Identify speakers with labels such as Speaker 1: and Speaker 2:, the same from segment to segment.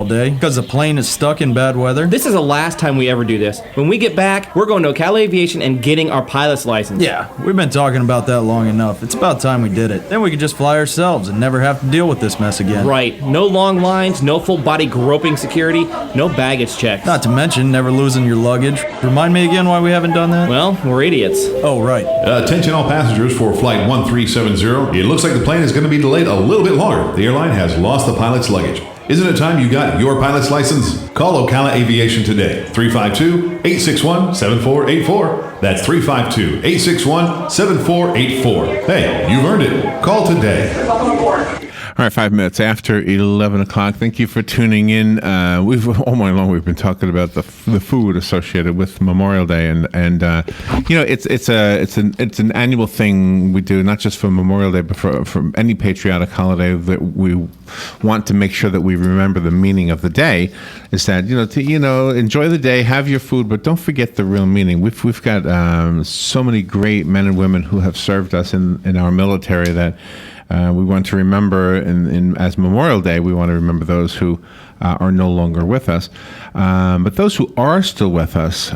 Speaker 1: day because the plane is stuck in bad weather.
Speaker 2: This is the last time we ever do this. When we get back, we're going to Cal Aviation and getting our pilot's license.
Speaker 1: Yeah, we've been talking about that long enough. It's about time we did it. Then we could just fly ourselves and never have to deal with this mess again.
Speaker 2: Right. No long lines, no full body groping security, no baggage checks.
Speaker 1: Not to mention never losing your luggage. Remind me again why we haven't done that?
Speaker 2: Well, we're idiots.
Speaker 1: Oh, right.
Speaker 3: Attention all passengers for flight 1370. It looks like the plane is going to be delayed a little bit longer. The airline has lost the pilot's luggage. Isn't it time you got your pilot's license? Call Ocala Aviation today. 352-861-7484. That's 352-861-7484. Hey, you've earned it. Call today.
Speaker 4: All right, 5 minutes after 11 o'clock. Thank you for tuning in. We've all morning long we've been talking about the food associated with Memorial Day, and it's an annual thing we do, not just for Memorial Day, but for any patriotic holiday that we want to make sure that we remember the meaning of the day. Is that enjoy the day, have your food, but don't forget the real meaning. We've got so many great men and women who have served us in our military that. We want to remember, as Memorial Day, we want to remember those who are no longer with us. But those who are still with us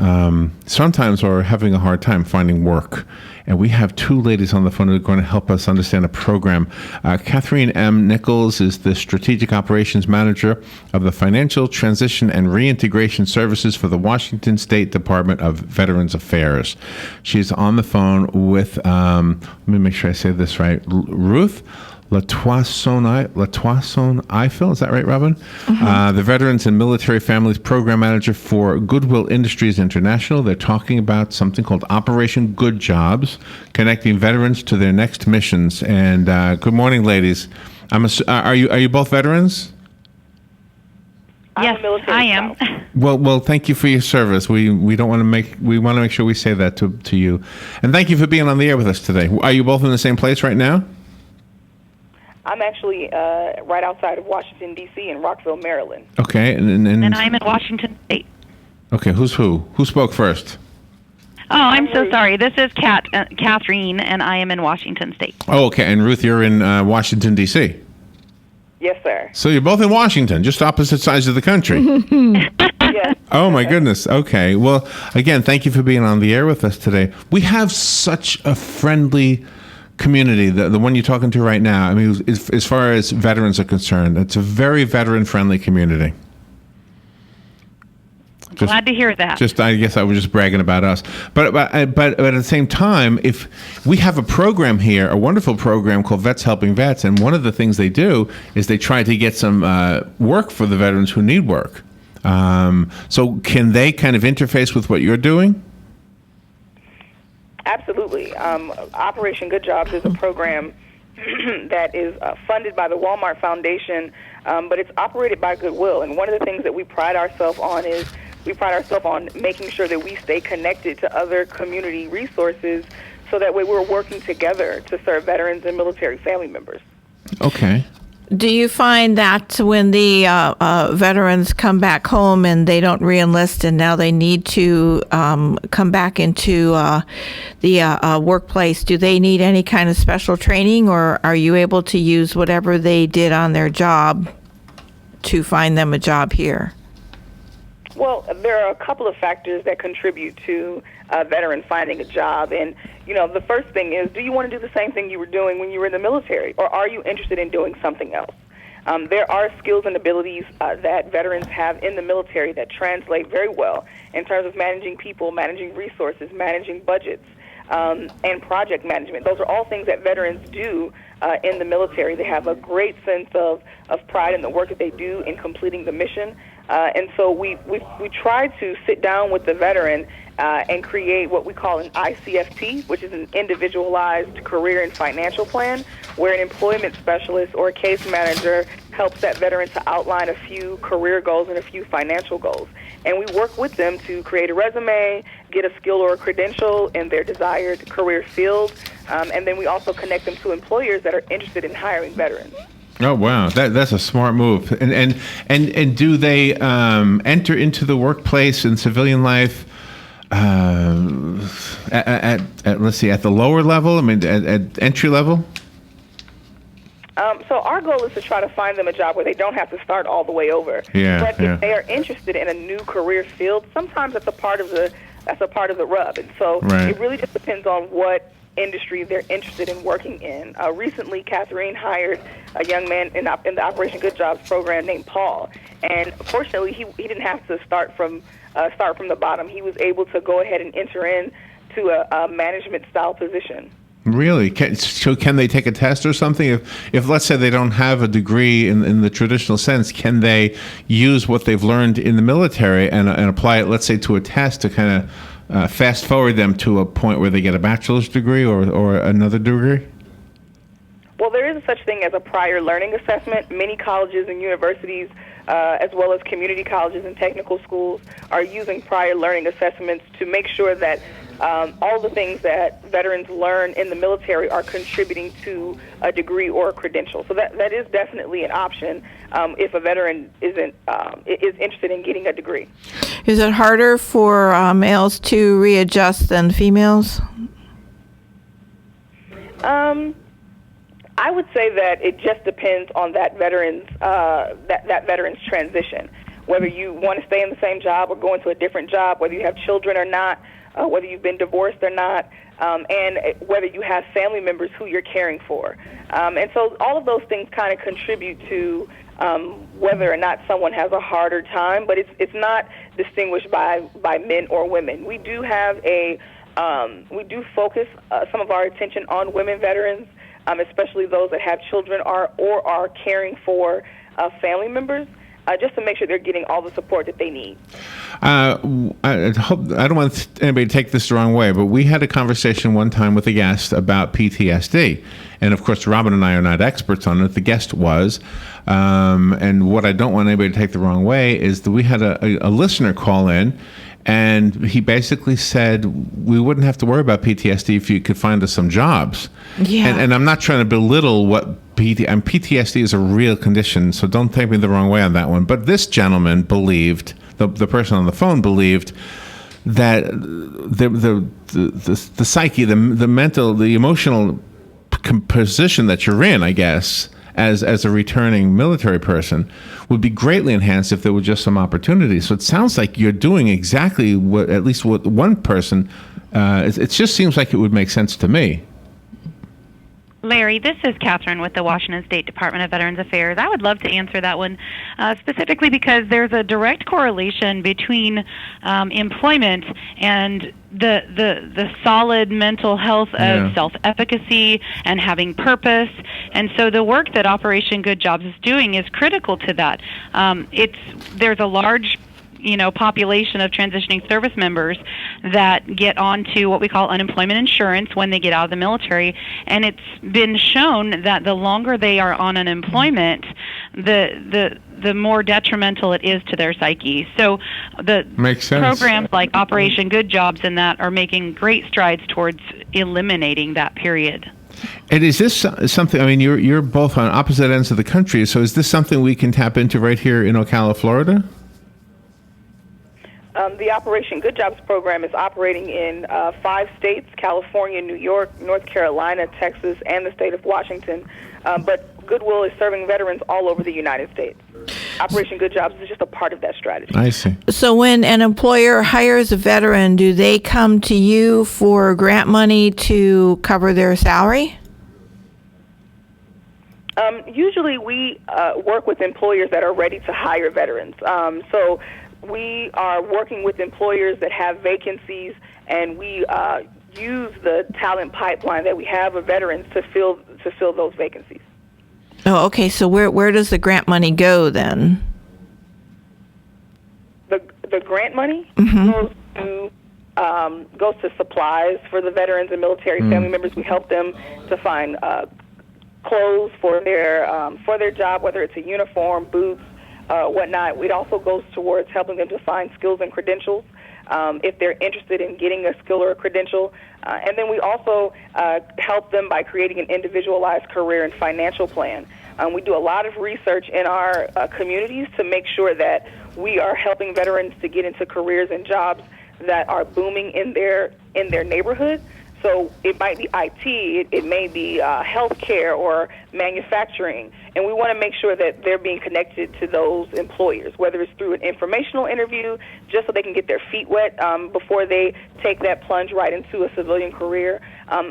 Speaker 4: sometimes are having a hard time finding work. And we have two ladies on the phone who are going to help us understand a program. Cathrene M. Nichols is the Strategic Operations Manager of the Financial Transition and Reintegration Services for the Washington State Department of Veterans Affairs. She's on the phone with, let me make sure I say this right, Ruth LaToison Ifill, is that right, Robin? Mm-hmm. The Veterans and Military Families Program Manager for Goodwill Industries International. They're talking about something called Operation Good Jobs, connecting veterans to their next missions. And good morning, ladies. Are you both veterans?
Speaker 5: Yes, I am.
Speaker 4: Well, thank you for your service. We want to make sure we say that to you. And thank you for being on the air with us today. Are you both in the same place right now?
Speaker 5: I'm actually right outside of Washington, D.C. in Rockville, Maryland.
Speaker 4: Okay.
Speaker 6: And I'm in Washington State.
Speaker 4: Okay, who's who? Who spoke first?
Speaker 6: Oh, I'm so sorry. This is Cathrene, and I am in Washington State.
Speaker 4: Oh, okay. And Ruth, you're in Washington, D.C.?
Speaker 5: Yes, sir.
Speaker 4: So you're both in Washington, just opposite sides of the country.
Speaker 5: Yes.
Speaker 4: Oh, my goodness. Okay. Well, again, thank you for being on the air with us today. We have such a friendly community, the one you're talking to right now. I mean, as far as veterans are concerned, it's a very veteran-friendly community.
Speaker 6: Glad to hear that.
Speaker 4: I guess I was just bragging about us. But at the same time, if we have a program here, a wonderful program called Vets Helping Vets, and one of the things they do is they try to get some work for the veterans who need work. So can they kind of interface with what you're doing?
Speaker 5: Absolutely. Operation Good Jobs is a program that is funded by the Walmart Foundation, but it's operated by Goodwill. And one of the things that we pride ourselves on is making sure that we stay connected to other community resources so that way we're working together to serve veterans and military family members.
Speaker 4: Okay.
Speaker 7: Do you find that when the veterans come back home and they don't re-enlist and now they need to come back into the workplace, do they need any kind of special training, or are you able to use whatever they did on their job to find them a job here?
Speaker 5: Well, there are a couple of factors that contribute to a veteran finding a job. And, the first thing is, do you want to do the same thing you were doing when you were in the military, or are you interested in doing something else? There are skills and abilities that veterans have in the military that translate very well in terms of managing people, managing resources, managing budgets, and project management. Those are all things that veterans do in the military. They have a great sense of pride in the work that they do in completing the mission. And so we try to sit down with the veteran and create what we call an ICFT, which is an individualized career and financial plan, where an employment specialist or a case manager helps that veteran to outline a few career goals and a few financial goals. And we work with them to create a resume, get a skill or a credential in their desired career field, and then we also connect them to employers that are interested in hiring veterans.
Speaker 4: Oh wow, that's a smart move. And do they enter into the workplace and civilian life at let's see, at the lower level? I mean, at entry level.
Speaker 5: So our goal is to try to find them a job where they don't have to start all the way over.
Speaker 4: Yeah,
Speaker 5: but
Speaker 4: yeah.
Speaker 5: if they are interested in a new career field, sometimes that's a part of the rub. And so
Speaker 4: Right.
Speaker 5: it really just depends on what industry they're interested in working in. Recently, Cathrene hired a young man in the Operation Good Jobs program named Paul, and fortunately, he didn't have to start from the bottom. He was able to go ahead and enter into a management style position.
Speaker 4: Really? So can they take a test or something? If let's say they don't have a degree in the traditional sense, can they use what they've learned in the military and apply it, let's say, to a test to kind of fast forward them to a point where they get a bachelor's degree or another degree?
Speaker 5: Well, there is such thing as a prior learning assessment. Many colleges and universities, as well as community colleges and technical schools, are using prior learning assessments to make sure that all the things that veterans learn in the military are contributing to a degree or a credential. So that is definitely an option if a veteran is interested in getting a degree.
Speaker 7: Is it harder for males to readjust than females?
Speaker 5: I would say that it just depends on that veteran's that veteran's transition. Whether you want to stay in the same job or go into a different job, whether you have children or not, whether you've been divorced or not, and whether you have family members who you're caring for. And so all of those things kind of contribute to whether or not someone has a harder time, but it's not distinguished by men or women. We do have we do focus some of our attention on women veterans, especially those that have children or are caring for family members, just to make sure they're getting all the support that they need.
Speaker 4: I don't want anybody to take this the wrong way, but we had a conversation one time with a guest about PTSD. And of course, Robin and I are not experts on it. The guest was. And what I don't want anybody to take the wrong way is that we had a listener call in, and he basically said we wouldn't have to worry about PTSD if you could find us some jobs.
Speaker 7: Yeah.
Speaker 4: And I'm not trying to belittle what PTSD is a real condition, so don't take me the wrong way on that one. But this gentleman believed, the person on the phone believed, that the psyche, the mental, the emotional position that you're in, I guess, as a returning military person, would be greatly enhanced if there were just some opportunities. So it sounds like you're doing exactly what, at least what one person, it just seems like it would make sense to me.
Speaker 6: Larry, this is Cathrene with the Washington State Department of Veterans Affairs. I would love to answer that one specifically because there's a direct correlation between employment and the solid mental health of self-efficacy and having purpose. And so the work that Operation Good Jobs is doing is critical to that. There's a large population of transitioning service members that get onto what we call unemployment insurance when they get out of the military, and it's been shown that the longer they are on unemployment, the more detrimental it is to their psyche. So the programs like Operation Good Jobs and that are making great strides towards eliminating that period.
Speaker 4: And is this something, I mean, you're both on opposite ends of the country, so is this something we can tap into right here in Ocala, Florida?
Speaker 5: The Operation Good Jobs program is operating in 5 states: California, New York, North Carolina, Texas, and the state of Washington. But Goodwill is serving veterans all over the United States. Operation Good Jobs is just a part of that strategy.
Speaker 4: I see.
Speaker 7: So when an employer hires a veteran, do they come to you for grant money to cover their salary?
Speaker 5: Usually we work with employers that are ready to hire veterans. So we are working with employers that have vacancies, and we use the talent pipeline that we have of veterans to fill those vacancies.
Speaker 7: Oh, okay. So where does the grant money go then?
Speaker 5: The grant money goes to supplies for the veterans and military family members. We help them to find clothes for their job, whether it's a uniform, boots, whatnot. It also goes towards helping them to find skills and credentials if they're interested in getting a skill or a credential. And then we also help them by creating an individualized career and financial plan. We do a lot of research in our communities to make sure that we are helping veterans to get into careers and jobs that are booming in their neighborhood. So it might be IT, it may be healthcare or manufacturing, and we want to make sure that they're being connected to those employers, whether it's through an informational interview, just so they can get their feet wet before they take that plunge right into a civilian career,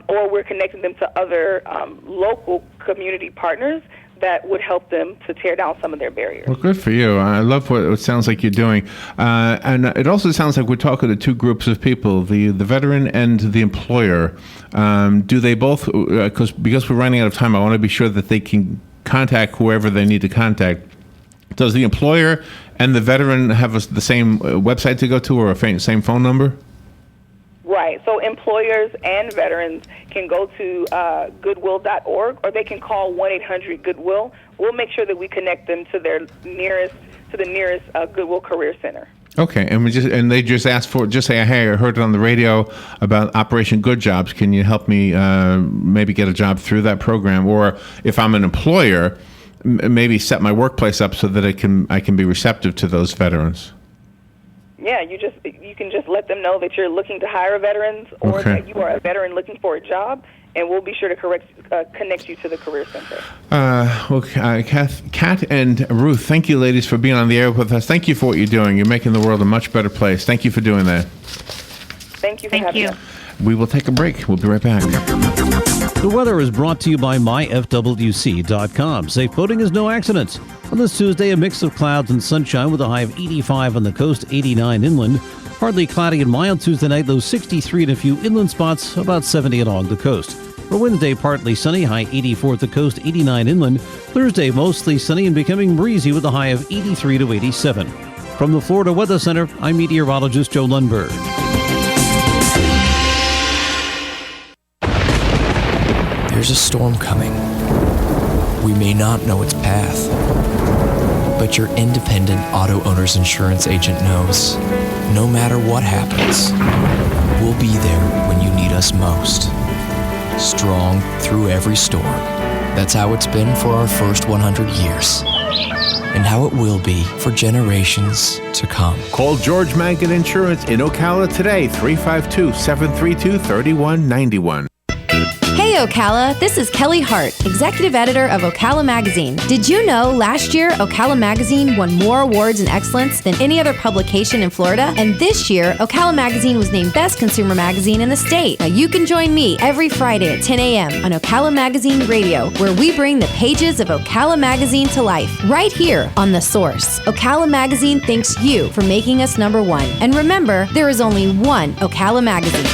Speaker 5: or we're connecting them to other local community partners that would help them to tear down some of their barriers.
Speaker 4: Well, good for you. I love what it sounds like you're doing. And it also sounds like we're talking to two groups of people, the veteran and the employer. Do they both, because we're running out of time, I want to be sure that they can contact whoever they need to contact. Does the employer and the veteran have the same website to go to or a same phone number?
Speaker 5: Right. So employers and veterans can go to goodwill.org, or they can call 1-800-GOODWILL. We'll make sure that we connect them to the nearest Goodwill Career Center.
Speaker 4: Okay, and they just ask for, just say, hey, I heard it on the radio about Operation Good Jobs. Can you help me maybe get a job through that program? Or if I'm an employer, maybe set my workplace up so that I can be receptive to those veterans.
Speaker 5: Yeah, you can just let them know that you're looking to hire veterans, or that you are a veteran looking for a job, and we'll be sure to connect you to the Career Center. Kat and Ruth, thank you, ladies, for being on the air with us. Thank you for what you're doing. You're making the world a much better place. Thank you for doing that. Thank you for having us.
Speaker 4: We will take a break. We'll be right back.
Speaker 8: The weather is brought to you by myfwc.com. Safe boating is no accident. On this Tuesday, a mix of clouds and sunshine with a high of 85 on the coast, 89 inland. Partly cloudy and mild Tuesday night, low 63 in a few inland spots, about 70 along the coast. For Wednesday, partly sunny, high 84 at the coast, 89 inland. Thursday, mostly sunny and becoming breezy with a high of 83 to 87. From the Florida Weather Center, I'm meteorologist Joe Lundberg.
Speaker 9: There's a storm coming. We may not know its path, but your independent auto owner's insurance agent knows no matter what happens, we'll be there when you need us most. Strong through every storm. That's how it's been for our first 100 years. And how it will be for generations to come.
Speaker 4: Call George Mangan Insurance in Ocala today, 352-732-3191.
Speaker 10: Hey Ocala, this is Kelly Hart, Executive Editor of Ocala Magazine. Did you know last year Ocala Magazine won more awards in excellence than any other publication in Florida? And this year, Ocala Magazine was named Best Consumer Magazine in the state. Now you can join me every Friday at 10 a.m. on Ocala Magazine Radio, where we bring the pages of Ocala Magazine to life, right here on The Source. Ocala Magazine thanks you for making us number one. And remember, there is only one Ocala Magazine.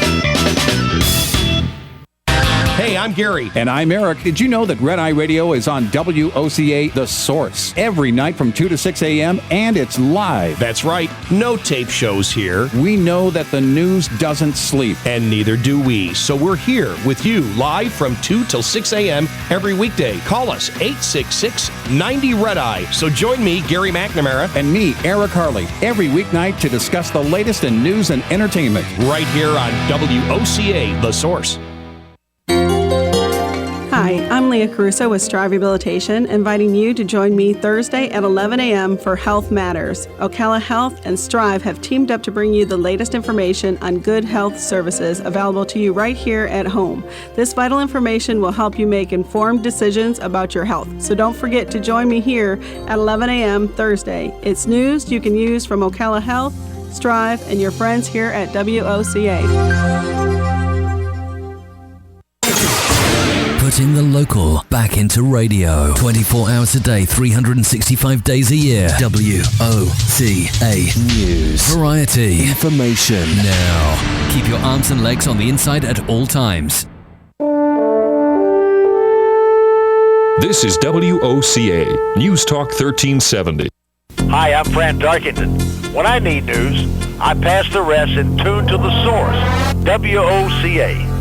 Speaker 11: Hey, I'm Gary. And I'm Eric. Did you know that Red Eye Radio is on WOCA The Source every night from 2 to 6 a.m. and it's live?
Speaker 12: That's right. No tape shows here.
Speaker 11: We know that the news doesn't sleep.
Speaker 12: And neither do we. So we're here with you live from 2 till 6 a.m. every weekday. Call us 866-90-RED-EYE. So join me, Gary McNamara.
Speaker 11: And me, Eric Harley, every weeknight to discuss the latest in news and entertainment.
Speaker 12: Right here on WOCA The Source.
Speaker 13: Hi, I'm Leah Caruso with Strive Rehabilitation, inviting you to join me Thursday at 11 a.m. for Health Matters. Ocala Health and Strive have teamed up to bring you the latest information on good health services available to you right here at home. This vital information will help you make informed decisions about your health. So don't forget to join me here at 11 a.m. Thursday. It's news you can use from Ocala Health, Strive, and your friends here at WOCA.
Speaker 14: Putting the local back into radio. 24 hours a day, 365 days a year. WOCA News. Variety. Information. Now. Keep your arms and legs on the inside at all times.
Speaker 15: This is WOCA, News Talk 1370.
Speaker 16: Hi, I'm Fran Darkington. When I need news, I pass the rest and tune to the source. WOCA.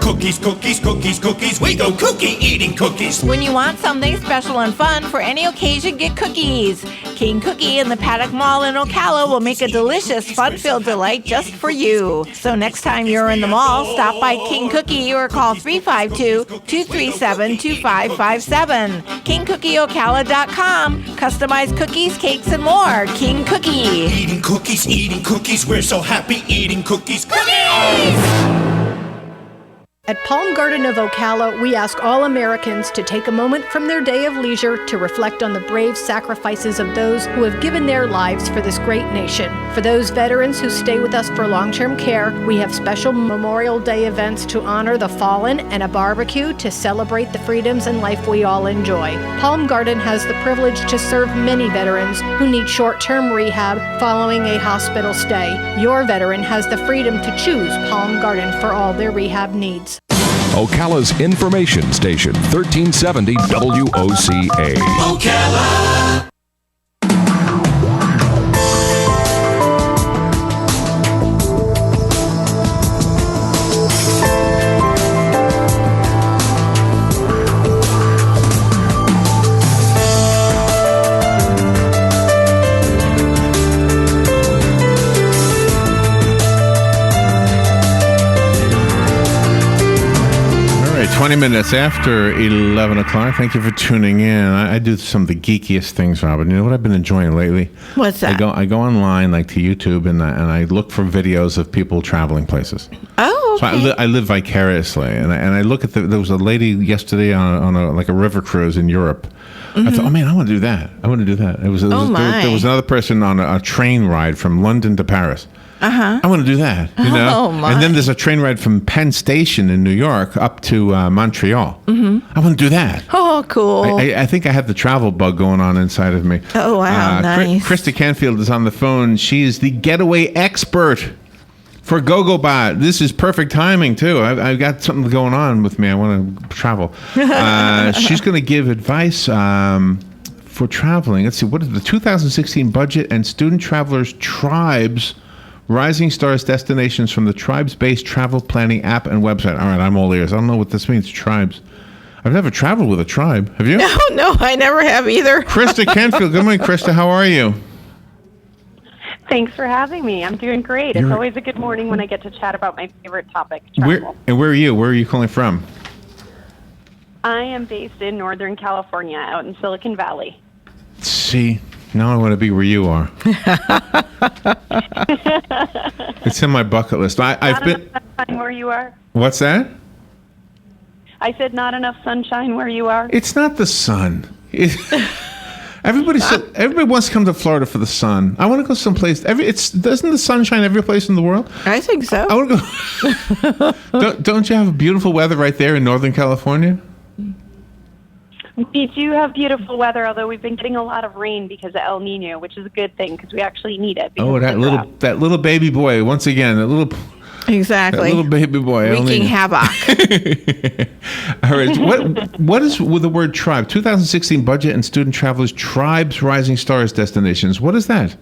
Speaker 17: Cookies, cookies, cookies, cookies. We go cookie eating cookies.
Speaker 7: When you want something special and fun for any occasion, get cookies. King Cookie in the Paddock Mall in Ocala will make a delicious, fun-filled delight just for you. So next time you're in the mall, stop by King Cookie or call 352-237-2557. KingCookieOcala.com. Customized cookies, cakes, and more. King Cookie.
Speaker 17: Eating cookies, we're so happy eating cookies. Cookies!
Speaker 18: At Palm Garden of Ocala, we ask all Americans to take a moment from their day of leisure to reflect on the brave sacrifices of those who have given their lives for this great nation. For those veterans who stay with us for long-term care, we have special Memorial Day events to honor the fallen and a barbecue to celebrate the freedoms and life we all enjoy. Palm Garden has the privilege to serve many veterans who need short-term rehab following a hospital stay. Your veteran has the freedom to choose Palm Garden for all their rehab needs.
Speaker 15: Ocala's information station, 1370 WOCA.
Speaker 17: Ocala.
Speaker 4: All right, 20 minutes after 11 o'clock. Thank you for tuning in. I do some of the geekiest things, Robin. You know what I've been enjoying lately?
Speaker 7: What's that?
Speaker 4: I go online, like to YouTube, and I look for videos of people traveling places.
Speaker 7: Oh, okay.
Speaker 4: So I live vicariously, and I look at there was a lady yesterday on a river cruise in Europe. I thought, oh man, I want to do that. I want to do that. There was another person on a train ride from London to Paris. I want to do that, you know.
Speaker 7: Oh, my.
Speaker 4: And then there's a train ride from Penn Station in New York up to Montreal. I want to do that.
Speaker 7: Oh, cool.
Speaker 4: I think I have the travel bug going on inside of me.
Speaker 7: Oh, wow, nice.
Speaker 4: Krista Canfield is on the phone. She's the getaway expert for GoGoBot. This is perfect timing, too. I've got something going on with me. I want to travel. She's going to give advice for traveling. Let's see. What is the 2016 budget and student travelers tribes Rising Stars destinations from the Tribes-based travel planning app and website. All right, I'm all ears. I don't know what this means, tribes. I've never traveled with a tribe. Have you?
Speaker 7: No, I never have either.
Speaker 4: Krista Canfield. Good morning, Krista. How are you?
Speaker 19: Thanks for having me. I'm doing great. It's always a good morning when I get to chat about my favorite topic, travel.
Speaker 4: Where are you? Where are you calling from?
Speaker 19: I am based in Northern California, out in Silicon Valley.
Speaker 4: See, now I want to be where you are. It's in my bucket list. I've been.
Speaker 19: Sunshine where you are?
Speaker 4: What's that?
Speaker 19: I said not enough sunshine where you are.
Speaker 4: It's not the sun. Everybody wants to come to Florida for the sun. I want to go someplace. Doesn't the sun shine every place in the world?
Speaker 7: I think so.
Speaker 4: I want to go. Don't you have beautiful weather right there in Northern California?
Speaker 19: We do have beautiful weather, although we've been getting a lot of rain because of El Nino, which is a good thing because we actually need it.
Speaker 4: Oh, that little baby boy! Once again, that little baby boy
Speaker 7: wreaking havoc.
Speaker 4: All right, what is with the word tribe? 2016 budget and student travelers tribes Rising Stars destinations. What is that?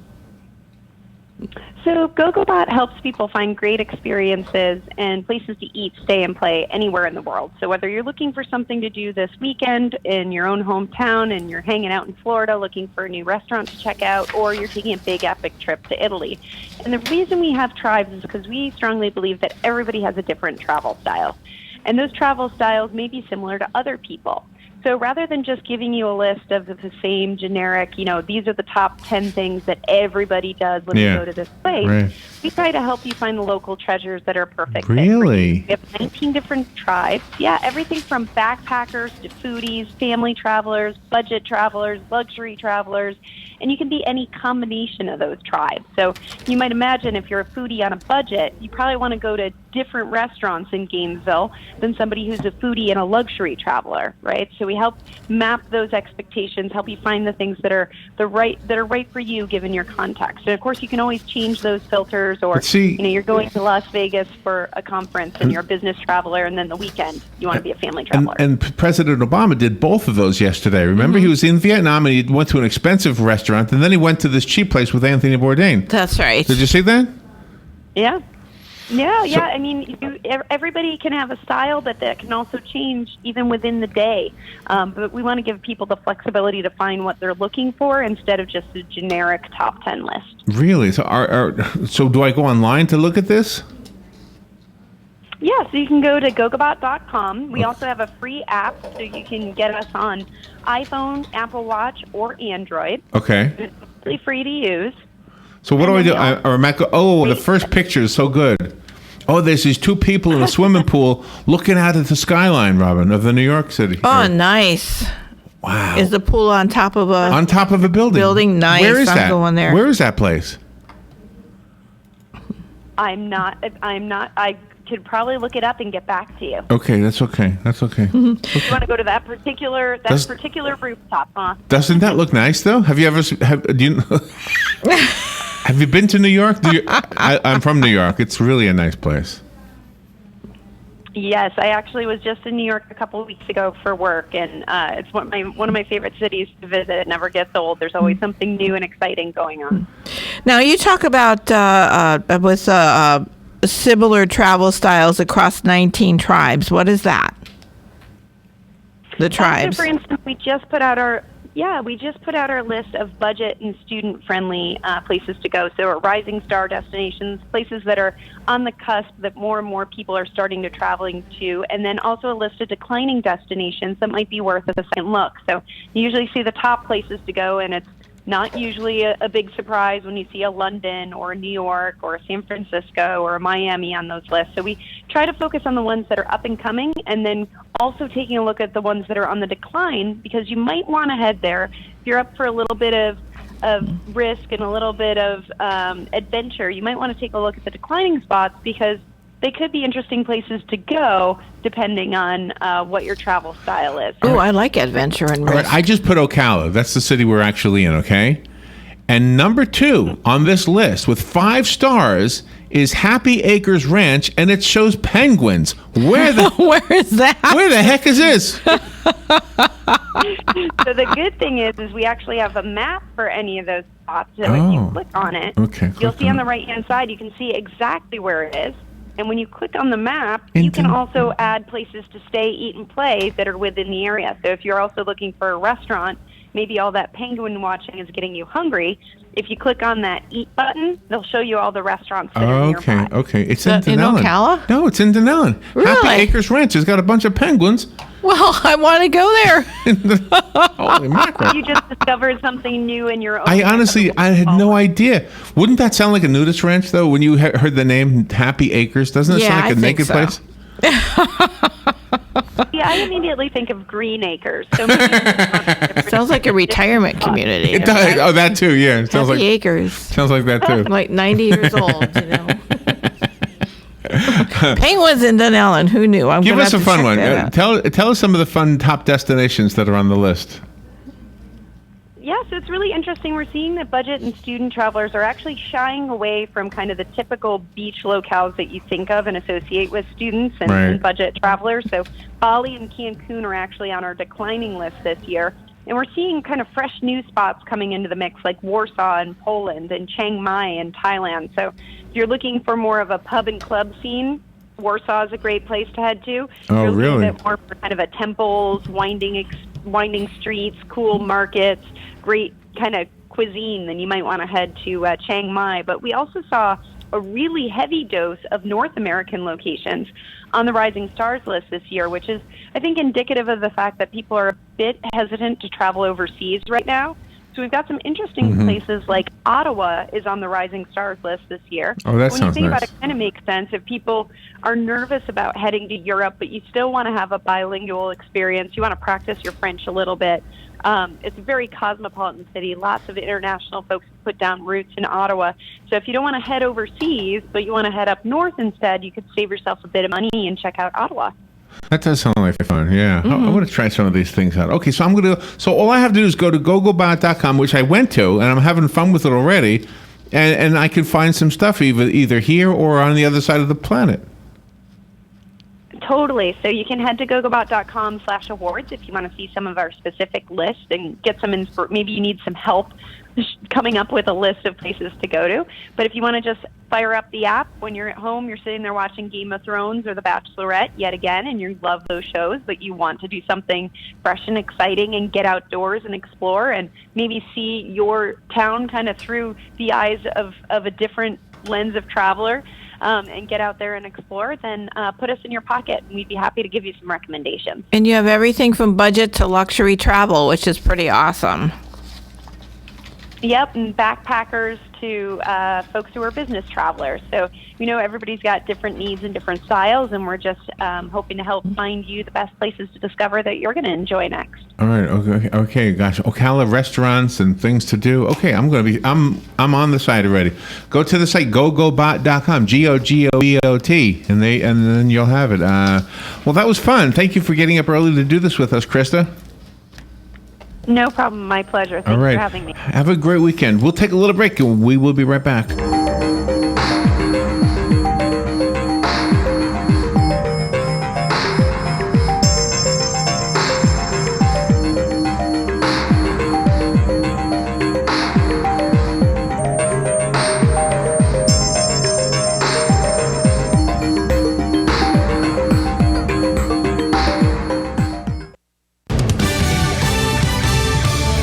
Speaker 19: So GoGoBot helps people find great experiences and places to eat, stay, and play anywhere in the world. So whether you're looking for something to do this weekend in your own hometown and you're hanging out in Florida looking for a new restaurant to check out, or you're taking a big epic trip to Italy. And the reason we have tribes is because we strongly believe that everybody has a different travel style. And those travel styles may be similar to other people. So rather than just giving you a list of the same generic, these are the top 10 things that everybody does when they go to this place, we try to help you find the local treasures that are perfect.
Speaker 4: Really?
Speaker 19: We have 19 different tribes. Yeah, everything from backpackers to foodies, family travelers, budget travelers, luxury travelers, and you can be any combination of those tribes. So you might imagine if you're a foodie on a budget, you probably want to go to different restaurants in Gainesville than somebody who's a foodie and a luxury traveler, right? So we help map those expectations, help you find the things that are right for you given your context. And of course, you can always change those filters, or you're going to Las Vegas for a conference and you're a business traveler, and then the weekend you want to be a family traveler.
Speaker 4: And President Obama did both of those yesterday. Remember, he was in Vietnam and he went to an expensive restaurant, and then he went to this cheap place with Anthony Bourdain.
Speaker 7: That's right.
Speaker 4: Did you see that?
Speaker 19: Yeah. I mean, everybody can have a style, but that can also change even within the day. But we want to give people the flexibility to find what they're looking for instead of just a generic top 10 list.
Speaker 4: Really? So, so do I go online to look at this?
Speaker 19: Yeah, so you can go to gogobot.com. We also have a free app, so you can get us on iPhone, Apple Watch, or Android.
Speaker 4: Okay.
Speaker 19: It's completely free to use.
Speaker 4: So what do I do? The first picture is so good. Oh, there's these two people in a swimming pool looking out at the skyline, Robin, of the New York City.
Speaker 7: Oh, nice.
Speaker 4: Wow.
Speaker 7: Is the pool on top of a
Speaker 4: building?
Speaker 7: Nice.
Speaker 4: Where is
Speaker 7: I'm
Speaker 4: that?
Speaker 7: going there.
Speaker 4: Where is that place?
Speaker 19: I'm not. I could probably look it up and get back to you.
Speaker 4: Okay, that's okay. That's okay.
Speaker 19: You want to go to that particular rooftop, huh?
Speaker 4: Doesn't that look nice, though? Have you ever? Have you been to New York? I'm from New York. It's really a nice place.
Speaker 19: Yes, I actually was just in New York a couple of weeks ago for work, and it's one of my favorite cities to visit. It never gets old. There's always something new and exciting going on.
Speaker 7: Now, you talk about with similar travel styles across 19 tribes. What is that? The tribes.
Speaker 19: So, for instance, we just put out our list of budget and student-friendly places to go. So, our rising star destinations, places that are on the cusp that more and more people are starting to traveling to, and then also a list of declining destinations that might be worth a second look. So, you usually see the top places to go, and it's not usually a big surprise when you see a London or a New York or a San Francisco or a Miami on those lists. So we try to focus on the ones that are up and coming, and then also taking a look at the ones that are on the decline, because you might want to head there. If you're up for a little bit of risk and a little bit of adventure, you might want to take a look at the declining spots, because they could be interesting places to go depending on what your travel style is.
Speaker 7: Oh, I like adventure and risk.
Speaker 4: All right, I just put Ocala. That's the city we're actually in, okay? And number 2 on this list with 5 stars is Happy Acres Ranch, and it shows penguins. Where
Speaker 7: Where is that?
Speaker 4: Where the heck is this?
Speaker 19: So the good thing is we actually have a map for any of those spots. So if you click on it, you'll see on the right-hand side, you can see exactly where it is. And when you click on the map, you can also add places to stay, eat, and play that are within the area. So if you're also looking for a restaurant, maybe all that penguin watching is getting you hungry. If you click on that eat button, they'll show you all the restaurants that are nearby.
Speaker 4: Okay. It's in Denellen.
Speaker 7: Ocala?
Speaker 4: No, it's in Denellen.
Speaker 7: Really?
Speaker 4: Happy Acres Ranch has got a bunch of penguins.
Speaker 7: Well, I want to go there.
Speaker 4: Holy mackerel.
Speaker 19: You just discovered something new in your own.
Speaker 4: I had no idea. Wouldn't that sound like a nudist ranch, though, when you heard the name Happy Acres? Doesn't it sound like a naked place?
Speaker 19: Yeah, I immediately think of Green Acres. So
Speaker 7: sounds like a retirement community.
Speaker 4: It does. Oh, that too, yeah. It sounds
Speaker 7: Happy
Speaker 4: like
Speaker 7: Acres.
Speaker 4: Sounds like that too.
Speaker 7: Like 90 years old, you know. Penguins in Denellen. Who knew?
Speaker 4: Give us a fun one. Tell us some of the fun top destinations that are on the list.
Speaker 19: Yeah, so it's really interesting. We're seeing that budget and student travelers are actually shying away from kind of the typical beach locales that you think of and associate with students and budget travelers. So Bali and Cancun are actually on our declining list this year. And we're seeing kind of fresh new spots coming into the mix, like Warsaw in Poland and Chiang Mai in Thailand. So if you're looking for more of a pub and club scene, Warsaw is a great place to head to.
Speaker 4: Oh, really?
Speaker 19: A bit more for kind of a temples, winding streets, cool markets, great kind of cuisine, then you might want to head to Chiang Mai. But we also saw a really heavy dose of North American locations on the Rising Stars list this year, which is, I think, indicative of the fact that people are a bit hesitant to travel overseas right now. So we've got some interesting places like Ottawa is on the Rising Stars list this year.
Speaker 4: Oh, that sounds nice.
Speaker 19: When you think about it, it kind of makes sense. If people are nervous about heading to Europe, but you still want to have a bilingual experience, you want to practice your French a little bit. It's a very cosmopolitan city. Lots of international folks put down roots in Ottawa. So if you don't want to head overseas, but you want to head up north instead, you could save yourself a bit of money and check out Ottawa.
Speaker 4: That does sound like fun, yeah. I want to try some of these things out. Okay, so all I have to do is go to gogobot.com, which I went to, and I'm having fun with it already, and I can find some stuff either here or on the other side of the planet.
Speaker 19: Totally. So you can head to gogobot.com/awards if you want to see some of our specific lists and get some maybe you need some help coming up with a list of places to go to. But if you want to just fire up the app when you're at home, you're sitting there watching Game of Thrones or The Bachelorette yet again, and you love those shows, but you want to do something fresh and exciting and get outdoors and explore and maybe see your town kind of through the eyes of a different lens of traveler, and get out there and explore, then put us in your pocket, and we'd be happy to give you some recommendations.
Speaker 7: And you have everything from budget to luxury travel, which is pretty awesome.
Speaker 19: Yep, and backpackers to folks who are business travelers. So, everybody's got different needs and different styles, and we're just hoping to help find you the best places to discover that you're going to enjoy next.
Speaker 4: All right. Okay. Gosh. Ocala restaurants and things to do. Okay. I'm on the site already. Go to the site gogobot.com. GOGOBOT, and then you'll have it. Well, that was fun. Thank you for getting up early to do this with us, Krista.
Speaker 19: No problem. My pleasure. Thanks for having me.
Speaker 4: Have a great weekend. We'll take a little break and we will be right back.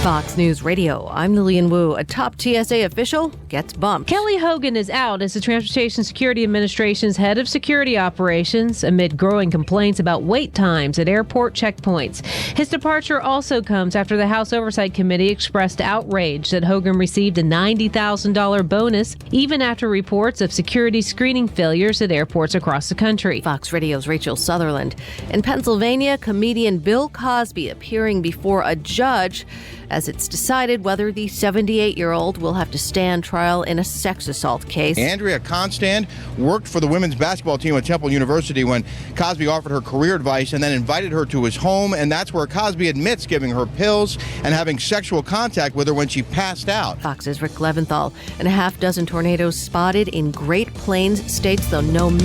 Speaker 20: Fox News Radio, I'm Lillian Wu. A top TSA official gets bumped.
Speaker 21: Kelly Hogan is out as the Transportation Security Administration's head of security operations amid growing complaints about wait times at airport checkpoints. His departure also comes after the House Oversight Committee expressed outrage that Hogan received a $90,000 bonus even after reports of security screening failures at airports across the country.
Speaker 20: Fox Radio's Rachel Sutherland. In Pennsylvania, comedian Bill Cosby appearing before a judge as it's decided whether the 78-year-old will have to stand trial in a sex assault case.
Speaker 22: Andrea Constand worked for the women's basketball team at Temple University when Cosby offered her career advice and then invited her to his home, and that's where Cosby admits giving her pills and having sexual contact with her when she passed out.
Speaker 20: Fox's Rick Leventhal. And a half dozen tornadoes spotted in Great Plains states, though no major